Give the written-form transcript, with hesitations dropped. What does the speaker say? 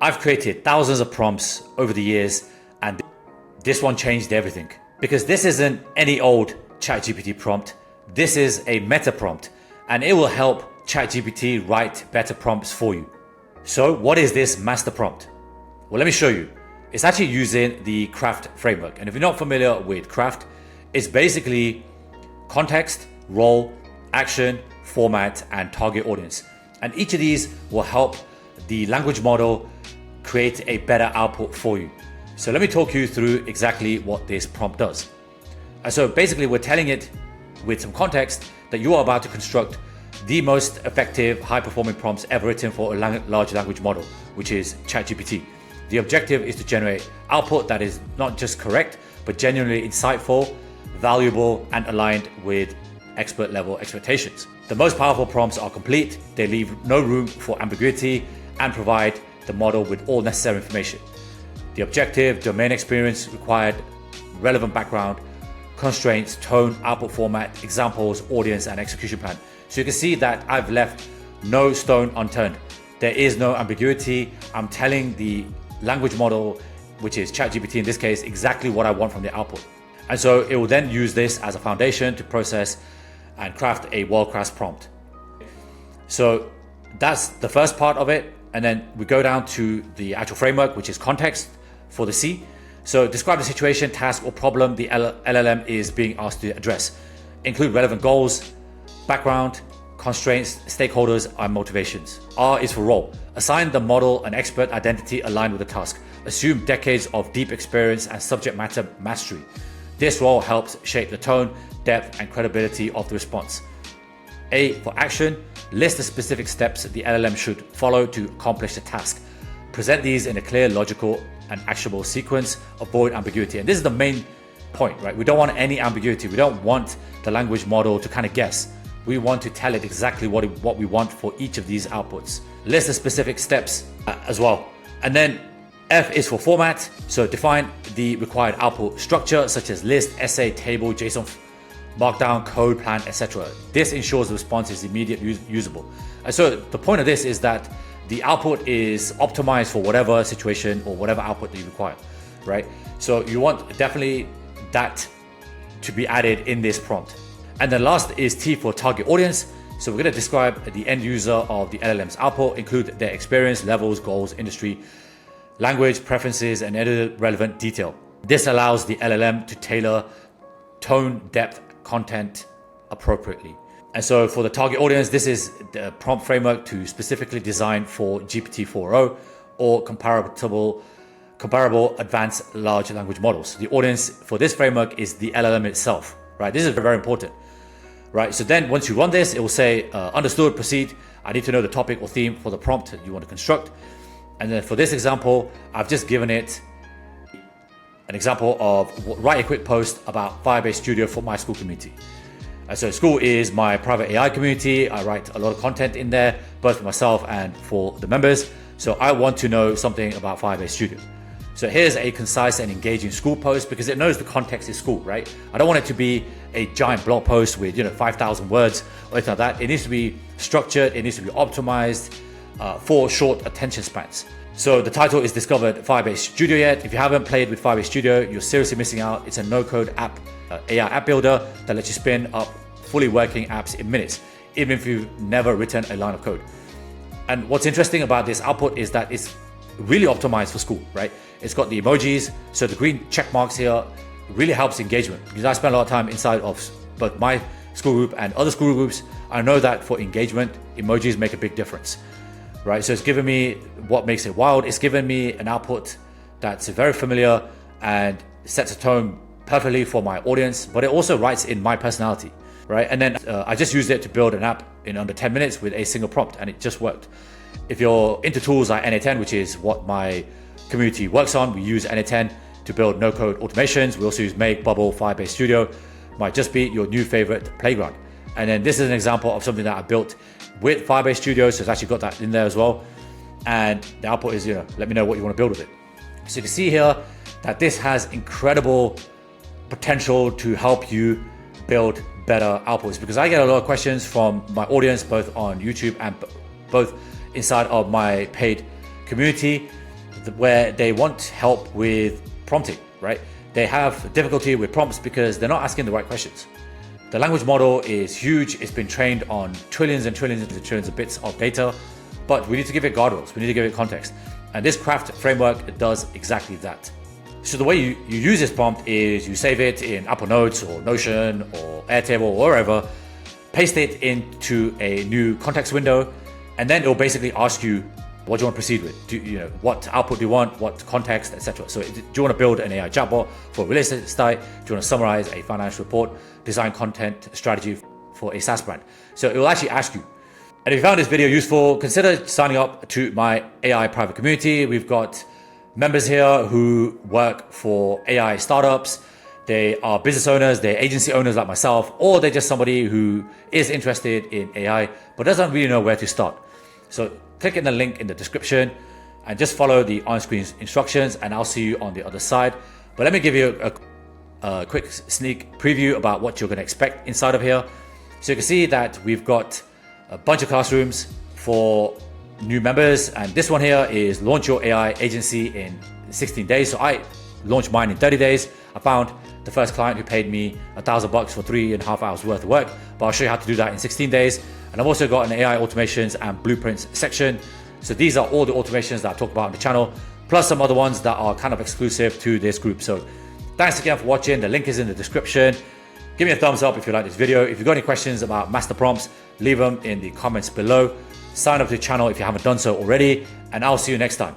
I've created thousands of prompts over the years, and this one changed everything. Because this isn't any old ChatGPT prompt. This is a meta prompt, and it will help ChatGPT write better prompts for you. So what is this master prompt? Well, let me show you. It's actually using the Craft framework. And if you're not familiar with Craft, it's basically context, role, action, format, and target audience. And each of these will help the language model create a better output for you. So let me talk you through exactly what this prompt does. And so basically we're telling it with some context that you are about to construct the most effective, high-performing prompts ever written for a large language model, which is ChatGPT. The objective is to generate output that is not just correct, but genuinely insightful, valuable, and aligned with expert level expectations. The most powerful prompts are complete, they leave no room for ambiguity, and provide the model with all necessary information. The objective, domain experience required, relevant background, constraints, tone, output format, examples, audience, and execution plan. So you can see that I've left no stone unturned. There is no ambiguity. I'm telling the language model, which is ChatGPT in this case, exactly what I want from the output. And so it will then use this as a foundation to process and craft a world-class prompt. So that's the first part of it. And then we go down to the actual framework, which is context for the C. So describe the situation, task, or problem the LLM is being asked to address. Include relevant goals, background, constraints, stakeholders, and motivations. R is for role. Assign the model an expert identity aligned with the task. Assume decades of deep experience and subject matter mastery. This role helps shape the tone, depth, and credibility of the response. A for action. List the specific steps the LLM should follow to accomplish the task. Present these in a clear, logical, and actionable sequence. Avoid ambiguity. And this is the main point, right? We don't want any ambiguity. We don't want the language model to kind of guess. We want to tell it exactly what we want for each of these outputs. List the specific steps as well. And then F is for format. So define the required output structure, such as list, essay, table, JSON, markdown, code, plan, etc. This ensures the response is immediately usable. And so the point of this is that the output is optimized for whatever situation or whatever output that you require, right? So you want definitely that to be added in this prompt. And then last is T for target audience. So we're going to describe the end user of the LLM's output, include their experience, levels, goals, industry, language, preferences, and any relevant detail. This allows the LLM to tailor tone, depth, content appropriately. And so for the target audience, this is the prompt framework to specifically design for GPT 4.0 or comparable advanced large language models. The audience for this framework is the LLM itself, right? This is very important, right? So then once you run this, it will say, understood, proceed. I need to know the topic or theme for the prompt that you want to construct. And then for this example, I've just given it an example of write a quick post about Firebase Studio for my school community. So school is my private AI community. I write a lot of content in there, both for myself and for the members. So I want to know something about Firebase Studio. So here's a concise and engaging school post because it knows the context is school, right? I don't want it to be a giant blog post with 5,000 words or anything like that. It needs to be structured. It needs to be optimized for short attention spans. So the title is Discovered Firebase Studio Yet. If you haven't played with Firebase Studio, you're seriously missing out. It's a no-code app, AI app builder that lets you spin up fully working apps in minutes, even if you've never written a line of code. And what's interesting about this output is that it's really optimized for school, right? It's got the emojis. So the green check marks here really helps engagement because I spend a lot of time inside of both my school group and other school groups. I know that for engagement, emojis make a big difference, right? So it's given me what makes it wild. It's given me an output that's very familiar and sets a tone perfectly for my audience, but it also writes in my personality, right? And then I just used it to build an app in under 10 minutes with a single prompt and it just worked. If you're into tools like NA10, which is what my community works on, we use NA10 to build no-code automations. We also use Make, Bubble, Firebase Studio. Might just be your new favorite playground. And then this is an example of something that I built with Firebase Studio, so it's actually got that in there as well. And the output is, let me know what you want to build with it. So you can see here that this has incredible potential to help you build better outputs, because I get a lot of questions from my audience, both on YouTube and both inside of my paid community. where they want help with prompting, right? They have difficulty with prompts because they're not asking the right questions. The language model is huge. It's been trained on trillions and trillions and trillions of bits of data, but we need to give it guardrails. We need to give it context. And this craft framework does exactly that. So the way you use this prompt is you save it in Apple Notes or Notion or Airtable or wherever, paste it into a new context window, and then it will basically ask you, what do you want to proceed with? What output do you want? What context, etc. So do you want to build an AI chatbot for a real estate site? Do you want to summarize a financial report, design content strategy for a SaaS brand? So it will actually ask you. And if you found this video useful, consider signing up to my AI private community. We've got members here who work for AI startups. They are business owners, they're agency owners like myself, or they're just somebody who is interested in AI but doesn't really know where to start. So click in the link in the description and just follow the on-screen instructions, and I'll see you on the other side. But let me give you a quick sneak preview about what you're going to expect inside of here. So you can see that we've got a bunch of classrooms for new members, and this one here is launch your AI agency in 16 days. So I launched mine in 30 days. I found the first client who paid me $1,000 for 3.5 hours worth of work, but I'll show you how to do that in 16 days. And I've also got an AI automations and blueprints section. So these are all the automations that I talk about on the channel, plus some other ones that are kind of exclusive to this group. So thanks again for watching. The link is in the description. Give me a thumbs up if you like this video. If you've got any questions about master prompts, leave them in the comments below. Sign up to the channel if you haven't done so already, and I'll see you next time.